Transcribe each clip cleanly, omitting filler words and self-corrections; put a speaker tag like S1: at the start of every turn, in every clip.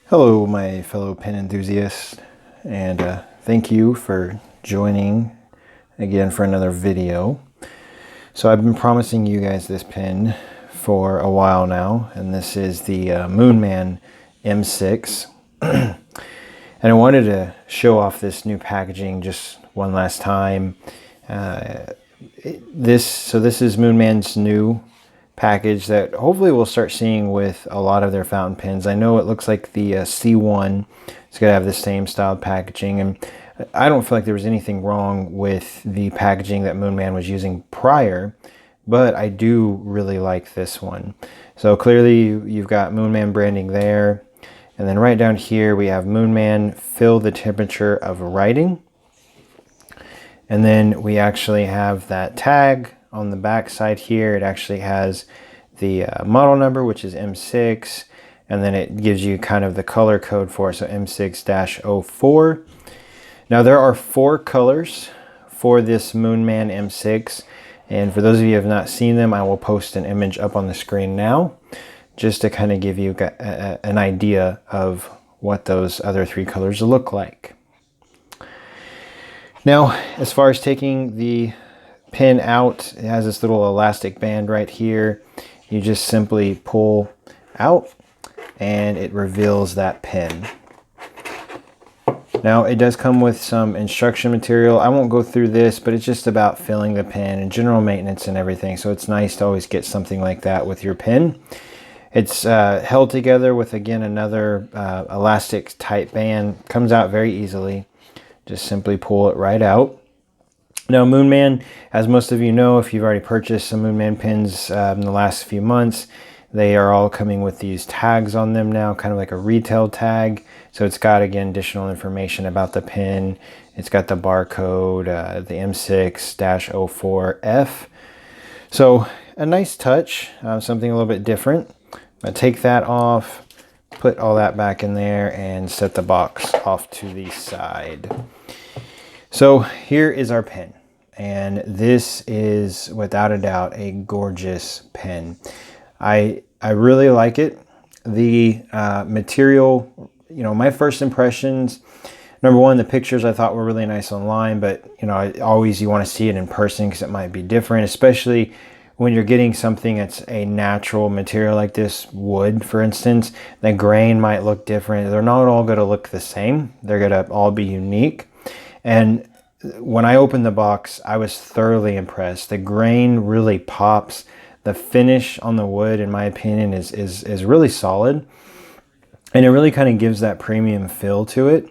S1: Hello, my fellow pen enthusiasts, and thank you for joining again for another video. So I've been promising you guys this pen for a while now, and this is the Moonman M6. And I wanted to show off this new packaging just one last time. This is Moonman's new package that hopefully we'll start seeing with a lot of their fountain pens. I know it looks like the C1 is going to have the same style packaging, and I don't feel like there was anything wrong with the packaging that Moonman was using prior, but I do really like this one. So clearly you've got Moonman branding there, and then right down here we have Moonman Feel the Temperature of Writing. And then we actually have that tag on the back side here. It actually has the model number, which is M6, and then it gives you kind of the color code for it, so M6-04. Now there are 4 colors for this Moonman M6, and for those of you who have not seen them, I will post an image up on the screen now, just to kind of give you an idea of what those other 3 colors look like. Now, as far as taking the pen out, it has this little elastic band right here. You just simply pull out and it reveals that pen. Now, it does come with some instruction material. I won't go through this, but it's just about filling the pen and general maintenance and everything. So it's nice to always get something like that with your pen. It's held together with, again, another elastic type band. Comes out very easily. Just simply pull it right out. Now Moonman, as most of you know, if you've already purchased some Moonman pens in the last few months, they are all coming with these tags on them now, kind of like a retail tag. So it's got, again, additional information about the pen. It's got the barcode, the M6-04F. So a nice touch, something a little bit different. I'll take that off, put all that back in there, and set the box off to the side. So here is our pen, and this is without a doubt a gorgeous pen. I really like it. The material, you know, my first impressions, number one, the pictures I thought were really nice online, but you know, you want to see it in person because it might be different, especially when you're getting something that's a natural material like this, wood for instance. The grain might look different. They're not all going to look the same. They're going to all be unique. And when I opened the box, I was thoroughly impressed. The grain really pops. The finish on the wood, in my opinion, is really solid. And it really kind of gives that premium feel to it.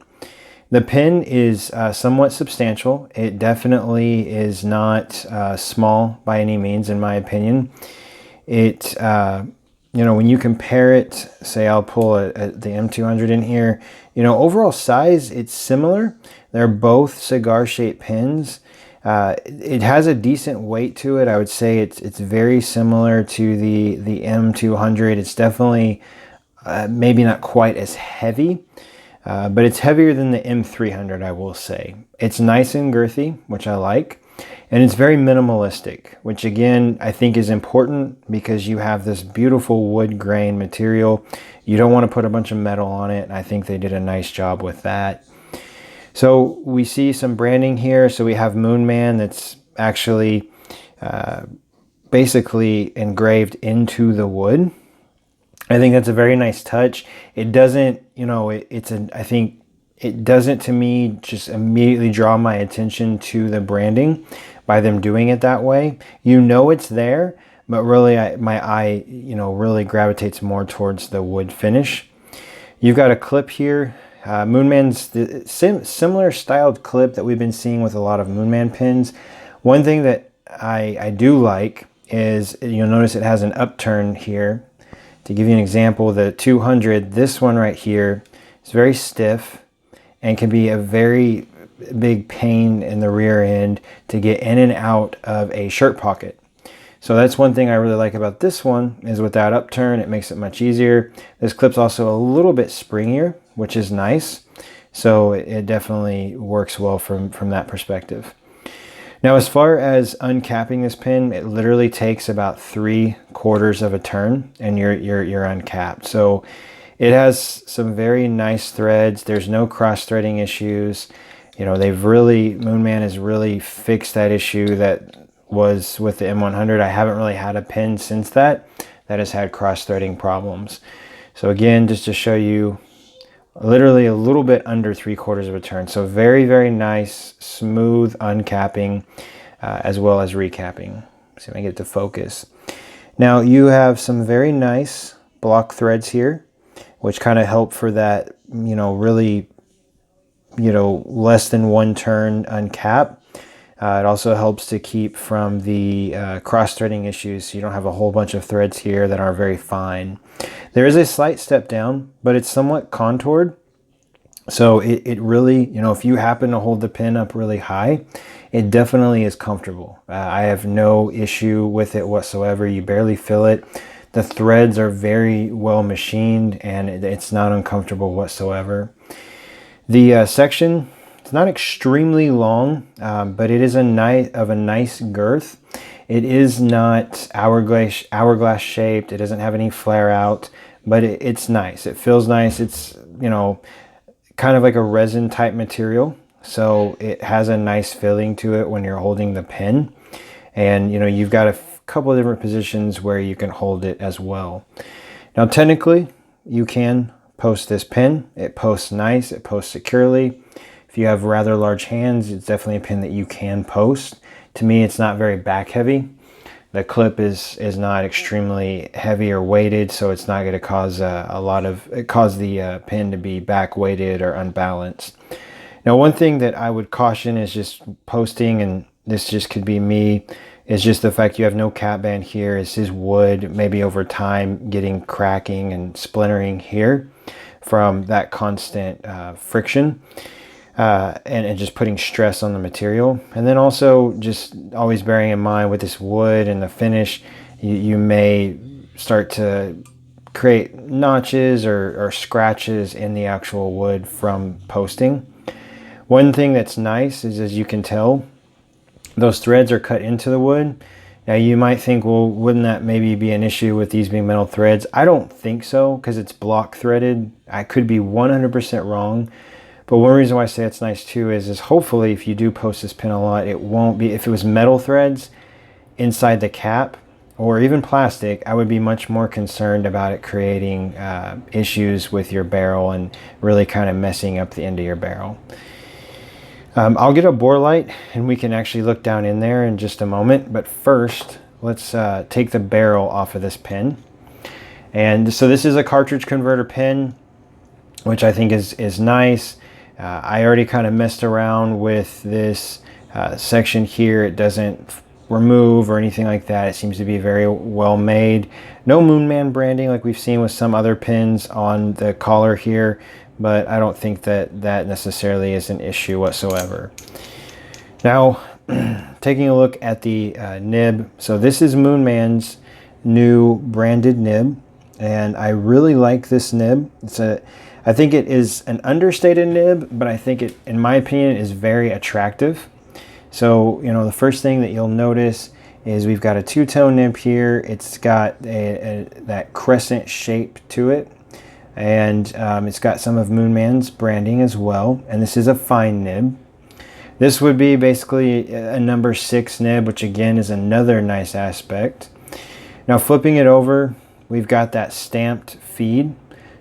S1: The pen is somewhat substantial. It definitely is not small by any means, in my opinion. It, you know, when you compare it, say I'll pull the M200 in here, you know, overall size, it's similar. They're both cigar-shaped pens. It has a decent weight to it. I would say it's very similar to the M200. It's definitely maybe not quite as heavy. But it's heavier than the M300, I will say. It's nice and girthy, which I like. And it's very minimalistic, which again, I think is important because you have this beautiful wood grain material. You don't want to put a bunch of metal on it. And I think they did a nice job with that. So we see some branding here. So we have Moonman that's actually basically engraved into the wood. I think that's a very nice touch. It doesn't, you know, I think it doesn't, to me, just immediately draw my attention to the branding by them doing it that way. You know it's there, but really my eye, you know, really gravitates more towards the wood finish. You've got a clip here. Moonman's the similar styled clip that we've been seeing with a lot of Moonman pens. One thing that I do like is you'll notice it has an upturn here. To give you an example, the 200, this one right here is very stiff and can be a very big pain in the rear end to get in and out of a shirt pocket. So that's one thing I really like about this one, is with that upturn, it makes it much easier. This clip's also a little bit springier, which is nice. So it definitely works well from that perspective. Now, as far as uncapping this pen, it literally takes about 3/4 of a turn and you're uncapped. So It has some very nice threads. There's no cross-threading issues. You know, Moonman has really fixed that issue that was with the M100. I haven't really had a pen since that has had cross-threading problems. So again, just to show you, literally a little bit under 3/4 of a turn. So very, very nice, smooth uncapping, as well as recapping. See if I can get to focus. Now you have some very nice block threads here, which kind of help for that, you know, really, you know, less than one turn uncap. It also helps to keep from the cross-threading issues, so you don't have a whole bunch of threads here that are very fine. There is a slight step down, but it's somewhat contoured. So it really, you know, if you happen to hold the pen up really high, it definitely is comfortable. I have no issue with it whatsoever. You barely feel it. The threads are very well machined, and it's not uncomfortable whatsoever. The section, it's not extremely long, but it is a nice girth. It is not hourglass shaped. It doesn't have any flare out, but it's nice. It feels nice. It's, you know, kind of like a resin type material. So it has a nice feeling to it when you're holding the pen. And, you know, you've got a couple of different positions where you can hold it as well. Now, technically, you can post this pen. It posts nice. It posts securely. If you have rather large hands, it's definitely a pen that you can post. To me, it's not very back heavy. The clip is not extremely heavy or weighted, so it's not going to cause the pen to be back weighted or unbalanced. Now, one thing that I would caution is just posting, and this just could be me, is just the fact you have no cap band here. This is wood, maybe over time getting cracking and splintering here from that constant friction. And just putting stress on the material. And then also just always bearing in mind with this wood and the finish, you may start to create notches or scratches in the actual wood from posting. One thing that's nice is, as you can tell, those threads are cut into the wood. Now you might think, well, wouldn't that maybe be an issue with these being metal threads? I don't think so, because it's block threaded. I could be 100% wrong. But one reason why I say it's nice too is hopefully if you do post this pen a lot, it won't be, if it was metal threads inside the cap or even plastic, I would be much more concerned about it creating issues with your barrel and really kind of messing up the end of your barrel. I'll get a bore light and we can actually look down in there in just a moment. But first, let's take the barrel off of this pen. And so this is a cartridge converter pen, which I think is nice. I already kind of messed around with this section here. It doesn't remove or anything like that. It seems to be very well made. No Moonman branding like we've seen with some other pens on the collar here, but I don't think that necessarily is an issue whatsoever. Now, taking a look at the nib. So this is Moonman's new branded nib, and I really like this nib. I think it is an understated nib, but I think it, in my opinion, is very attractive. So, you know, the first thing that you'll notice is we've got a two-tone nib here. It's got that crescent shape to it, and it's got some of Moonman's branding as well. And this is a fine nib. This would be basically a number 6 nib, which again is another nice aspect. Now, flipping it over, we've got that stamped feed.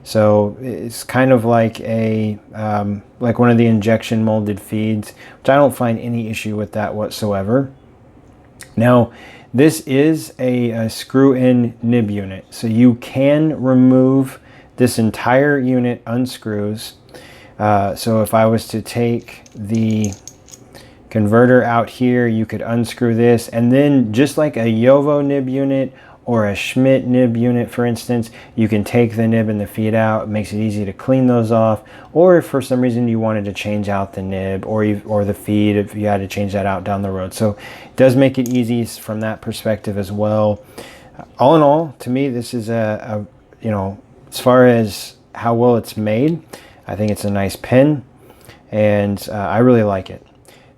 S1: So it's kind of like like one of the injection molded feeds, which I don't find any issue with that whatsoever. Now, this is a screw-in nib unit, so you can remove this entire unit, unscrews. So if I was to take the converter out here, you could unscrew this, and then just like a Yovo nib unit or a Schmidt nib unit, for instance, you can take the nib and the feed out. It makes it easy to clean those off. Or if for some reason you wanted to change out the nib or the feed, if you had to change that out down the road. So it does make it easy from that perspective as well. All in all, to me, this is you know, as far as how well it's made, I think it's a nice pen, and I really like it.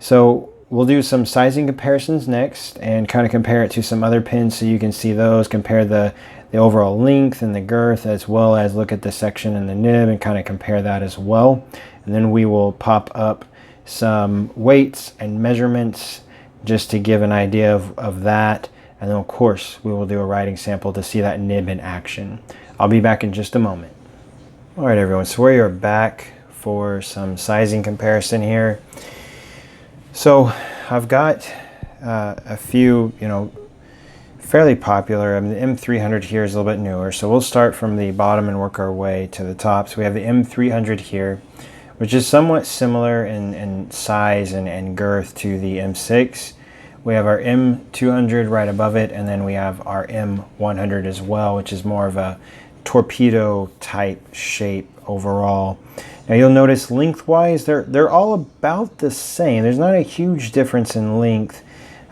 S1: So we'll do some sizing comparisons next and kind of compare it to some other pins so you can see those, compare the overall length and the girth, as well as look at the section and the nib and kind of compare that as well. And then we will pop up some weights and measurements just to give an idea of that. And then of course we will do a riding sample to see that nib in action. I'll be back in just a moment. All right, everyone, so we are back for some sizing comparison here. So I've got a few, fairly popular. I mean, the M300 here is a little bit newer, so we'll start from the bottom and work our way to the top. So we have the M300 here, which is somewhat similar in size and girth to the M6. We have our M200 right above it, and then we have our M100 as well, which is more of a torpedo type shape overall. Now you'll notice lengthwise they're all about the same. There's not a huge difference in length.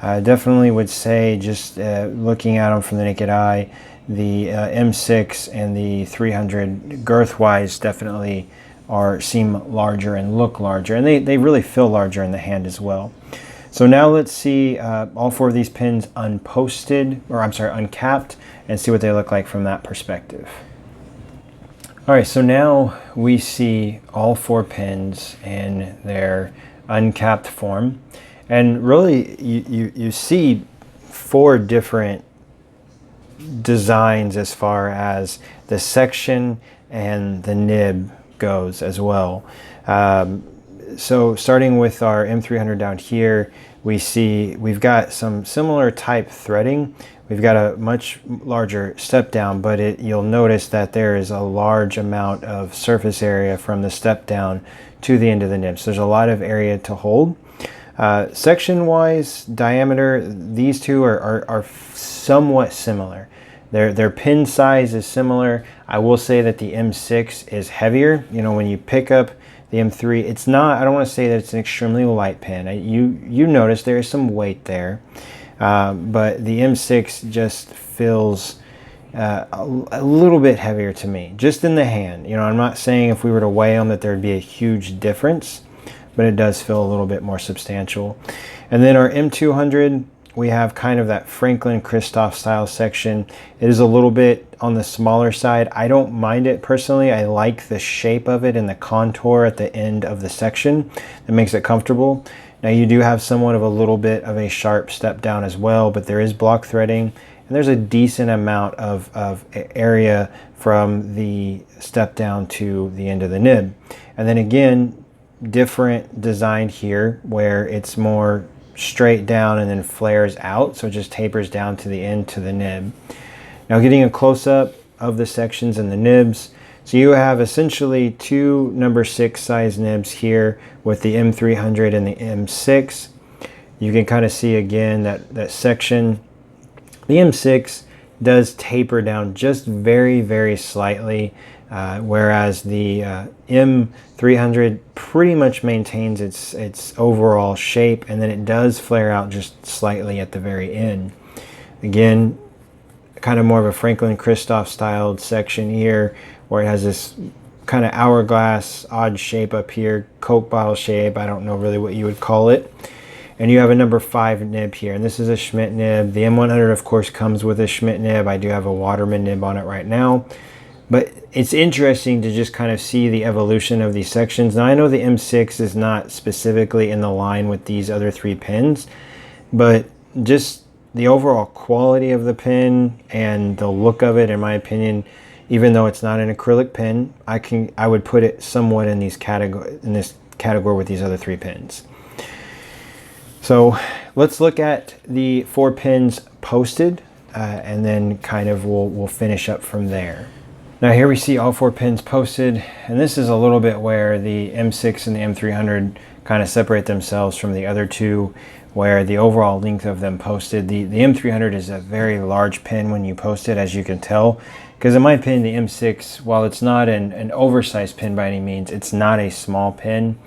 S1: I definitely would say, just looking at them from the naked eye, the M6 and the 300 girth-wise definitely seem larger and look larger, and they really feel larger in the hand as well. So now let's see all four of these pins uncapped, and see what they look like from that perspective. All right, so now we see all four pins in their uncapped form. And really, you see four different designs as far as the section and the nib goes as well. So starting with our M300 down here, we've got some similar type threading. We've got a much larger step down, but you'll notice that there is a large amount of surface area from the step down to the end of the nib. So there's a lot of area to hold. Section wise, diameter, these two are somewhat similar. Their pin size is similar. I will say that the M6 is heavier. When you pick up the M3, it's not, I don't want to say that it's an extremely light pin. You notice there is some weight there. But the M6 just feels a little bit heavier to me, just in the hand. I'm not saying if we were to weigh them that there'd be a huge difference, but it does feel a little bit more substantial. And then our M200, we have kind of that Franklin Christoph style section. It is a little bit on the smaller side. I don't mind it personally. I like the shape of it and the contour at the end of the section. That makes it comfortable. Now you do have somewhat of a little bit of a sharp step down as well, but there is block threading, and there's a decent amount of area from the step down to the end of the nib. And then again, different design here where it's more straight down and then flares out, so it just tapers down to the end to the nib. Now getting a close-up of the sections and the nibs, so you have essentially two number 6 size nibs here with the M300 and the M6. You can kind of see again that section. The M6 does taper down just very, very slightly, whereas the M300 pretty much maintains its overall shape, and then it does flare out just slightly at the very end. Again, kind of more of a Franklin Christoph styled section here, where it has this kind of hourglass odd shape up here, Coke bottle shape, I don't know really what you would call it. And you have a number 5 nib here, and this is a Schmidt nib. The M100 of course comes with a Schmidt nib. I do have a Waterman nib on it right now, but it's interesting to just kind of see the evolution of these sections. Now I know the M6 is not specifically in the line with these other 3 pins, but just the overall quality of the pin and the look of it, in my opinion, even though it's not an acrylic pin, I would put it somewhat in this category with these other 3 pins. So let's look at the 4 pins posted, and then kind of we'll finish up from there. Now here we see all 4 pins posted, and this is a little bit where the M6 and the M300 kind of separate themselves from the other 2, where the overall length of them posted. The M300 is a very large pin when you post it, as you can tell, because in my opinion the M6, while it's not an oversized pin by any means, it's not a small pin.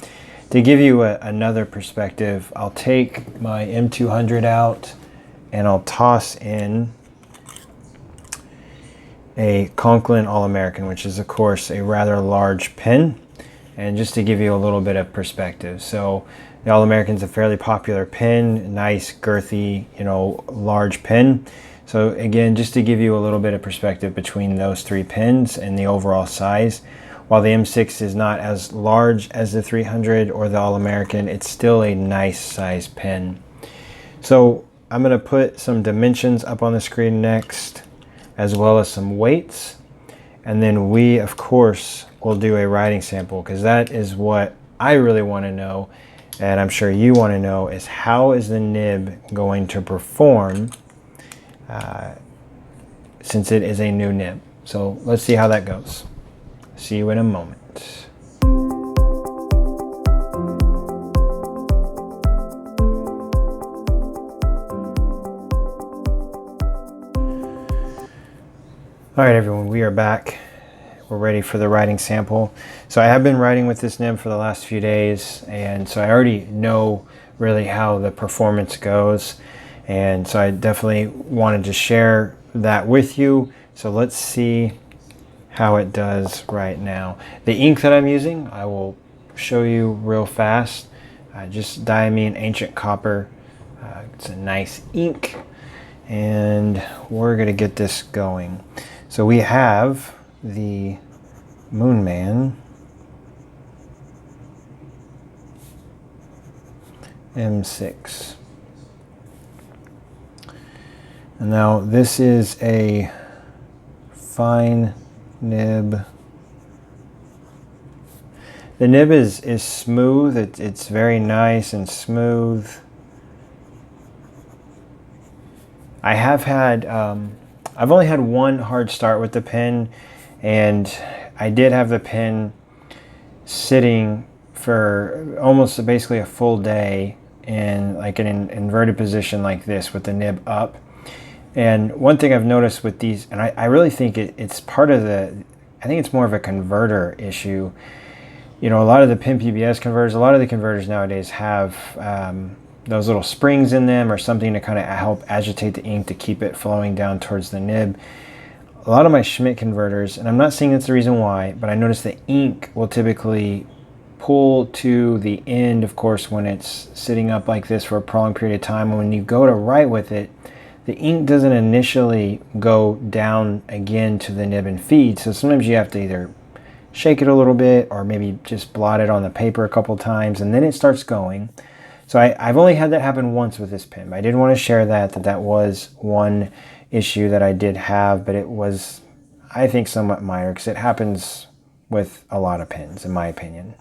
S1: To give you another perspective, I'll take my M200 out and I'll toss in a Conklin All-American, which is of course a rather large pin, and just to give you a little bit of perspective. So The All-American's a fairly popular pen, nice, girthy, you know, large pen. So again, just to give you a little bit of perspective between those three pens and the overall size, while the M6 is not as large as the 300 or the All-American, it's still a nice size pen. So I'm going to put some dimensions up on the screen next, as well as some weights. And then we, of course, will do a writing sample, because that is what I really want to know, and I'm sure you want to know, is how is the nib going to perform since it is a new nib. So let's see how that goes. See you in a moment. All right, everyone, we are back. We're ready for the writing sample. So I have been writing with this nib for the last few days, and so I already know really how the performance goes. And so I definitely wanted to share that with you. So let's see how it does right now. The ink that I'm using, I will show you real fast. Just Diamine Ancient Copper. It's a nice ink, and we're gonna get this going. So we have the Moonman M6. And now this is a fine nib. The nib is smooth. It's very nice and smooth. I have had, I've only had one hard start with the pen, and I did have the pen sitting for almost basically a full day in like an inverted position like this with the nib up. And one thing I've noticed with these, and I really think it's part of the, I think it's more of a converter issue. You know, a lot of the pen PBS converters, a lot of the converters nowadays have those little springs in them or something to kind of help agitate the ink to keep it flowing down towards the nib. A lot of my Schmidt converters, and I'm not saying that's the reason why, but I notice the ink will typically pull to the end, of course, when it's sitting up like this for a prolonged period of time. And when you go to write with it, the ink doesn't initially go down again to the nib and feed. So sometimes you have to either shake it a little bit or maybe just blot it on the paper a couple times, and then it starts going. So I've only had that happen once with this pen. I did want to share that was one issue that I did have, but it was, I think, somewhat minor, because it happens with a lot of pens, in my opinion.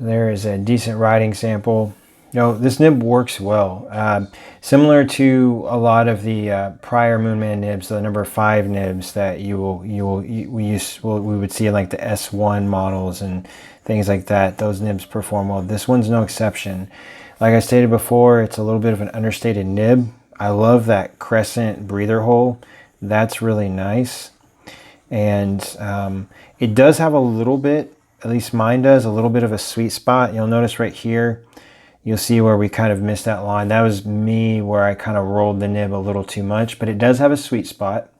S1: There is a decent writing sample. You know, this nib works well. Similar to a lot of the prior Moonman nibs, the number 5 nibs that we would see in like the S1 models and things like that. Those nibs perform well. This one's no exception. Like I stated before, it's a little bit of an understated nib. I love that crescent breather hole. That's really nice. And it does have a little bit, at least mine does, a little bit of a sweet spot. You'll notice right here, you'll see where we kind of missed that line. That was me where I kind of rolled the nib a little too much, but it does have a sweet spot.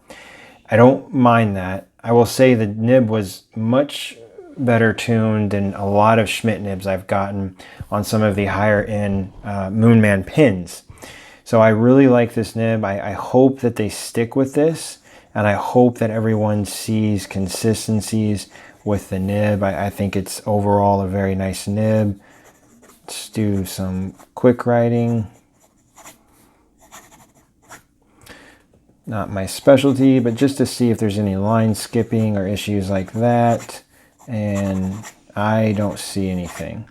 S1: I don't mind that. I will say the nib was much better tuned than a lot of Schmidt nibs I've gotten on some of the higher end Moonman pens. So I really like this nib. I hope that they stick with this, and I hope that everyone sees consistencies with the nib. I think it's overall a very nice nib. Let's do some quick writing. Not my specialty, but just to see if there's any line skipping or issues like that. And I don't see anything.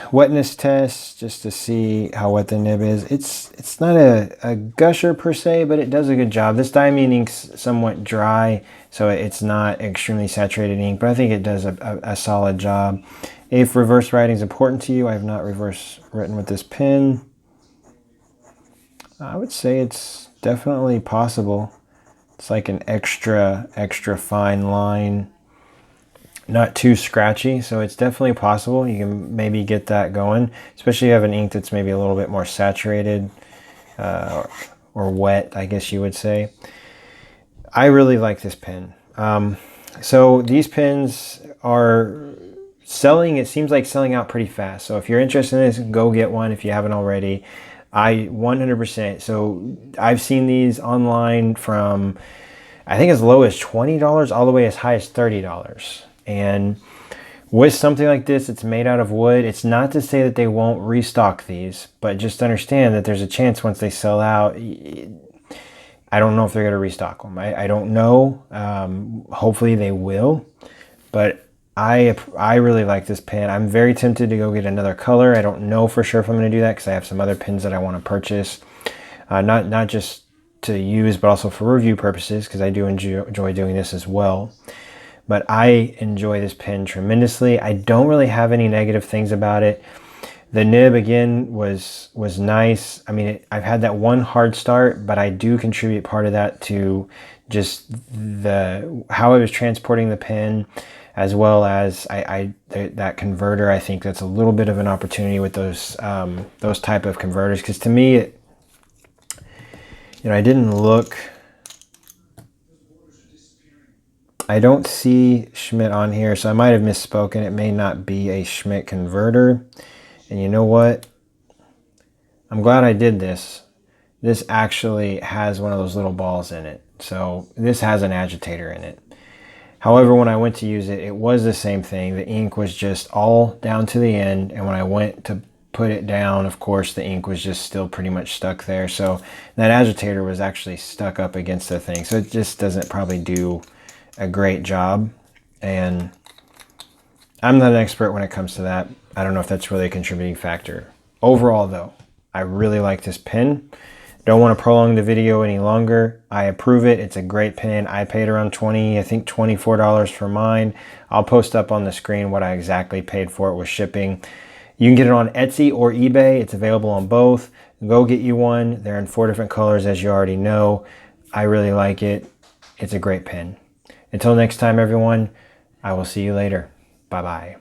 S1: Wetness test, just to see how wet the nib is. It's not a gusher per se, but it does a good job. This Diamine ink's somewhat dry, so it's not extremely saturated ink, but I think it does a solid job. If reverse writing is important to you, I have not reverse written with this pen. I would say it's definitely possible. It's like an extra fine line, not too scratchy, so it's definitely possible. You can maybe get that going, especially if you have an ink that's maybe a little bit more saturated or wet, I guess you would say. I really like this pen. So these pens are selling, it seems like selling out pretty fast. So if you're interested in this, go get one if you haven't already. I 100%. So I've seen these online from, I think, as low as $20 all the way as high as $30. And with something like this, it's made out of wood. It's not to say that they won't restock these, but just understand that there's a chance once they sell out, I don't know if they're going to restock them. I don't know. Hopefully they will, but I really like this pen. I'm very tempted to go get another color. I don't know for sure if I'm going to do that because I have some other pens that I want to purchase. Not just to use, but also for review purposes, because I do enjoy doing this as well. But I enjoy this pen tremendously. I don't really have any negative things about it. The nib, again, was nice. I mean, I've had that one hard start, but I do contribute part of that to just how I was transporting the pen, as well as that converter. I think that's a little bit of an opportunity with those type of converters, because to me, I didn't look. I don't see Schmidt on here, so I might have misspoken. It may not be a Schmidt converter. And you know what? I'm glad I did this. This actually has one of those little balls in it. So this has an agitator in it. However, when I went to use it, it was the same thing. The ink was just all down to the end. And when I went to put it down, of course, the ink was just still pretty much stuck there. So that agitator was actually stuck up against the thing. So it just doesn't probably do a great job. And I'm not an expert when it comes to that. I don't know if that's really a contributing factor. Overall, though, I really like this pen. Don't want to prolong the video any longer. I approve it. It's a great pen. I paid around $24 for mine. I'll post up on the screen what I exactly paid for it with shipping. You can get it on Etsy or eBay. It's available on both. Go get you one. They're in 4 different colors, as you already know. I really like it. It's a great pen. Until next time, everyone, I will see you later. Bye-bye.